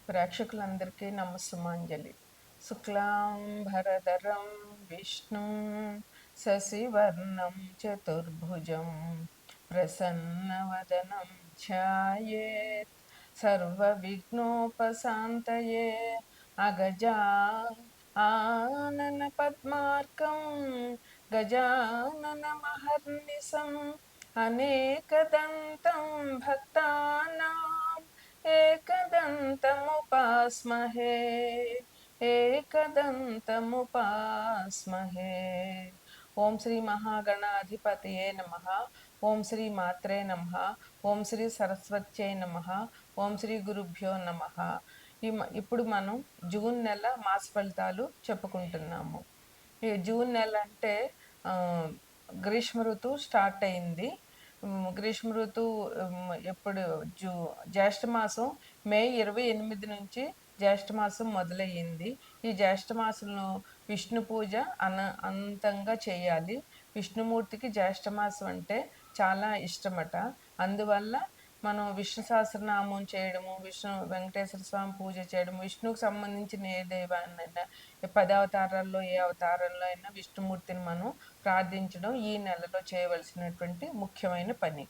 ప్రేక్షకులందరికీ నమస్సుమాంజలి. శుక్లాంబరధరం విష్ణుం శశివర్ణం చతుర్భుజం ప్రసన్నవదనం ధ్యాయేత్ సర్వవిఘ్నోపశాంతయే. అగజా ఆనన పద్మార్కం గజాననమహర్నిశం అనేకదంతం భక్తానాం एकदन्तमुपास्महे एकदन्तमुपास्महे. ఓం శ్రీ మహాగణాధిపతయే నమ. ఓం శ్రీ మాత్రే నమ. ఓం శ్రీ సరస్వత్యై నమ. ఓం శ్రీ గురుభ్యో నమ. ఇప్పుడు మనం జూన్ నెల మాస ఫలితాలు చెప్పుకుంటున్నాము. ఈ జూన్ నెల అంటే గ్రీష్మ ఋతువు స్టార్ట్ అయింది. గ్రీష్మ ఋతువు ఎప్పుడు జ్యేష్ఠ మాసం మే 28 నుంచి జ్యేష్ఠ మాసం మొదలయ్యింది. ఈ జ్యేష్ఠ మాసంలో విష్ణు పూజ అంతంగా చేయాలి. విష్ణుమూర్తికి జ్యేష్ఠ మాసం అంటే చాలా ఇష్టమట. అందువల్ల మనం విష్ణు సహస్రనామం చేయడము, విష్ణు వెంకటేశ్వర స్వామి పూజ చేయడం, విష్ణువుకు సంబంధించిన ఏ దైవాన్నైనా 10 అవతారాల్లో ఏ అవతారంలో అయినా విష్ణుమూర్తిని మనం ప్రార్థించడం ఈ నెలలో చేయవలసినటువంటి ముఖ్యమైన పని.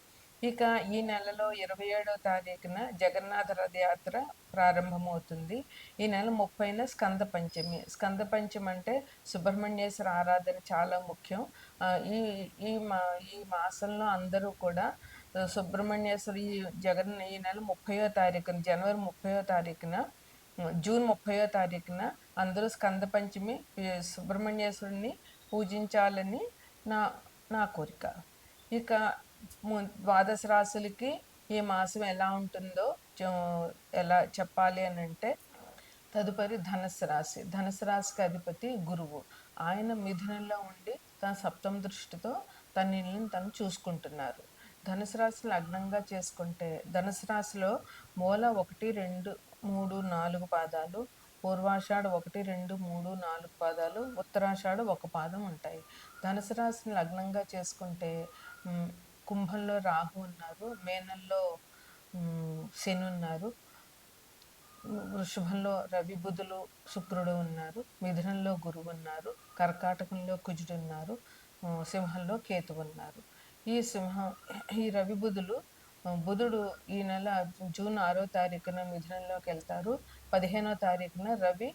ఇక ఈ నెలలో 27వ తారీఖున జగన్నాథ రథయాత్ర ప్రారంభమవుతుంది. ఈ నెల 30న స్కంద పంచమి. స్కంద పంచమి అంటే సుబ్రహ్మణ్యేశ్వర ఆరాధన చాలా ముఖ్యం. ఈ మాసంలో అందరూ కూడా సుబ్రహ్మణ్యేశ్వరి ఈ నెల 30వ తారీఖున జనవరి 30వ తారీఖున జూన్ 30వ తారీఖున అందరూ స్కంద పంచమి సుబ్రహ్మణ్యేశ్వరుని పూజించాలని నా కోరిక. ఇక ద్వాదశ రాశులకి ఈ మాసం ఎలా ఉంటుందో ఎలా చెప్పాలి అని అంటే, తదుపరి ధనుస్సు రాశి. ధనుస్సు రాశికి అధిపతి గురువు. ఆయన మిథునంలో ఉండి తన సప్తమ దృష్టితో తన ఇల్లుని తను చూసుకుంటున్నారు. ధనుసు రాశి లగ్నంగా చేసుకుంటే ధనుసు రాశిలో మూల 1, 2, 3, 4 పాదాలు, పూర్వాషాఢ 1, 2, 3, 4 పాదాలు, ఉత్తరాషాఢ 1 పాదం ఉంటాయి. ధనుసు రాశిని లగ్నంగా చేసుకుంటే కుంభంలో రాహు ఉన్నారు, మేనంలో శని ఉన్నారు, వృషభంలో రవి బుధులు శుక్రుడు ఉన్నారు, మిథునంలో గురువు ఉన్నారు, కర్కాటకంలో కుజుడు ఉన్నారు, సింహంలో కేతు ఉన్నారు. ఈ రవి బుధుడు ఈ నెల జూన్ 6వ తారీఖున మిథునంలోకి వెళ్తారు. 15వ తారీఖున రవి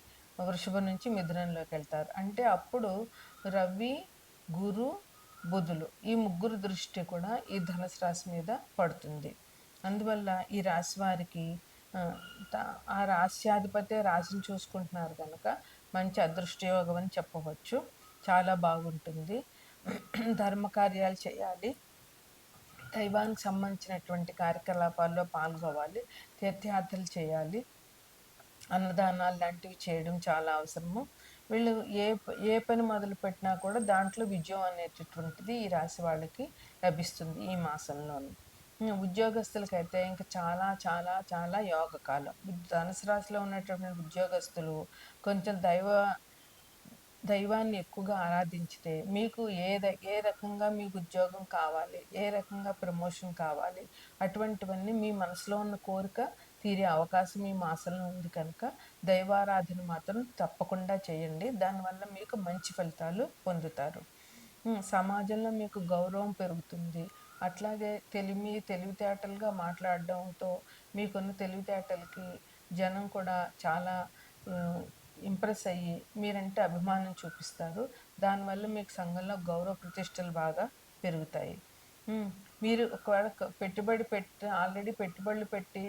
వృషభం నుంచి మిథునంలోకి వెళ్తారు. అంటే అప్పుడు రవి, గురు, బుధులు ఈ ముగ్గురు దృష్టి కూడా ఈ ధనుసు రాశి మీద పడుతుంది. అందువల్ల ఈ రాశి వారికి ఆ రాశ్యాధిపతి రాశిని చూసుకుంటున్నారు కనుక మంచి అదృష్టయోగం అని చెప్పవచ్చు. చాలా బాగుంటుంది. ధర్మ కార్యాలు చేయాలి, దైవానికి సంబంధించినటువంటి కార్యకలాపాల్లో పాల్గొవాలి, తీర్థయాత్రలు చేయాలి, అన్నదానాలు లాంటివి చేయడం చాలా అవసరము. వీళ్ళు ఏ పని మొదలు పెట్టినా కూడా దాంట్లో విజయం అనేటటువంటిది ఈ రాశి వాళ్ళకి లభిస్తుంది ఈ మాసంలోని. ఉద్యోగస్తులకైతే ఇంకా చాలా చాలా చాలా యోగకాలం. ధనుసు రాశిలో ఉన్నటువంటి ఉద్యోగస్తులు కొంచెం దైవాన్ని ఎక్కువగా ఆరాధించితే మీకు ఏ రకంగా మీకు ఉద్యోగం కావాలి, ఏ రకంగా ప్రమోషన్ కావాలి, అటువంటివన్నీ మీ మనసులో ఉన్న కోరిక తీరే అవకాశం ఈ మాసంలో ఉంది కనుక దైవారాధన మాత్రం తప్పకుండా చేయండి. దానివల్ల మీకు మంచి ఫలితాలు పొందుతారు. సమాజంలో మీకు గౌరవం పెరుగుతుంది. అట్లాగే తెలివితేటలుగా మాట్లాడడంతో మీకున్న తెలివితేటలకి జనం కూడా చాలా ఇంప్రెస్ అయ్యి మీరంటే అభిమానం చూపిస్తారు. దానివల్ల మీకు సంఘంలో గౌరవ ప్రతిష్టలు బాగా పెరుగుతాయి. మీరు ఒకవేళ ఆల్రెడీ పెట్టుబడులు పెట్టి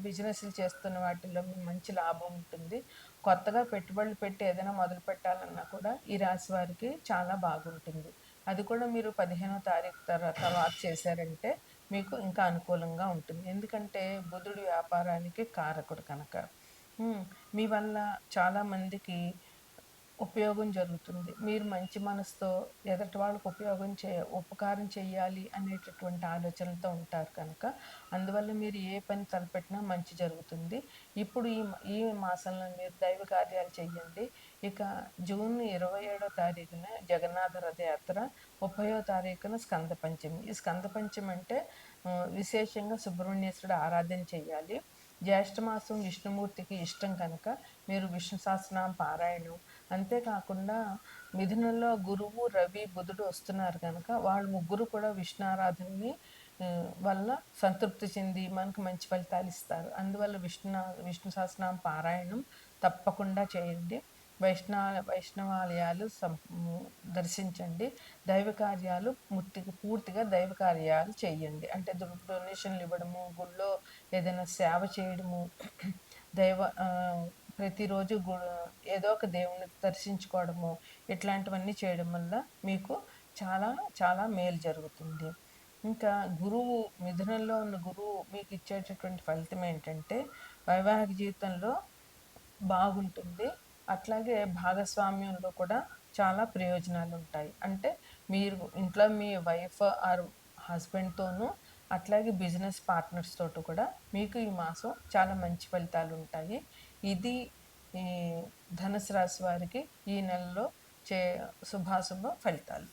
బిజినెస్లు చేస్తున్న వాటిల్లో మంచి లాభం ఉంటుంది. కొత్తగా పెట్టుబడులు పెట్టి ఏదైనా మొదలు పెట్టాలన్నా కూడా ఈ రాశి వారికి చాలా బాగుంటుంది. అది కూడా మీరు 15వ తారీఖు తర్వాత చేశారంటే మీకు ఇంకా అనుకూలంగా ఉంటుంది. ఎందుకంటే బుధుడు వ్యాపారానికి కారకుడు కనుక. మీ వల్ల చాలామందికి ఉపయోగం జరుగుతుంది. మీరు మంచి మనసుతో ఎదుటి వాళ్ళకు ఉపకారం చేయాలి అనేటటువంటి ఆలోచనలతో ఉంటారు కనుక అందువల్ల మీరు ఏ పని తలపెట్టినా మంచి జరుగుతుంది. ఇప్పుడు ఈ మాసంలో మీరు దైవ కార్యాలు చేయండి. ఇక జూన్ 27వ తారీఖున జగన్నాథ రథయాత్ర, 30వ తారీఖున స్కంద పంచమి. ఈ స్కంద పంచమి అంటే విశేషంగా సుబ్రహ్మణ్యేశ్వరుడు ఆరాధన చేయాలి. జ్యేష్ఠమాసం విష్ణుమూర్తికి ఇష్టం కనుక మీరు విష్ణు సహస్రనామ పారాయణం, అంతేకాకుండా మిథునంలో గురువు, రవి, బుధుడు వస్తున్నారు కనుక వాళ్ళు ముగ్గురు కూడా విష్ణు ఆరాధనని వల్ల సంతృప్తి చెంది మనకు మంచి ఫలితాలు ఇస్తారు. అందువల్ల విష్ణు సహస్రనామ పారాయణం తప్పకుండా చేయండి. వైష్ణవాలయాలు దర్శించండి. దైవ కార్యాలు పూర్తిగా దైవ కార్యాలు చేయండి. అంటే డొనేషన్లు ఇవ్వడము, గుళ్ళో ఏదైనా సేవ చేయడము, దైవ ప్రతిరోజు ఏదో ఒక దేవుని దర్శించుకోవడము, ఇట్లాంటివన్నీ చేయడం వల్ల మీకు చాలా చాలా మేలు జరుగుతుంది. ఇంకా గురువు, మిథునంలో ఉన్న గురువు మీకు ఇచ్చేటటువంటి ఫలితం ఏంటంటే వైవాహిక జీవితంలో బాగుంటుంది. అట్లాగే భాగస్వామ్యంలో కూడా చాలా ప్రయోజనాలు ఉంటాయి. అంటే మీరు ఇంట్లో మీ వైఫ్ ఆర్ హస్బెండ్తోనూ, అట్లాగే బిజినెస్ పార్ట్నర్స్ తోటి కూడా మీకు ఈ మాసం చాలా మంచి ఫలితాలు ఉంటాయి. ఇది ఈ ధనుసు రాశి వారికి ఈ నెలలో శుభాశుభ ఫలితాలు.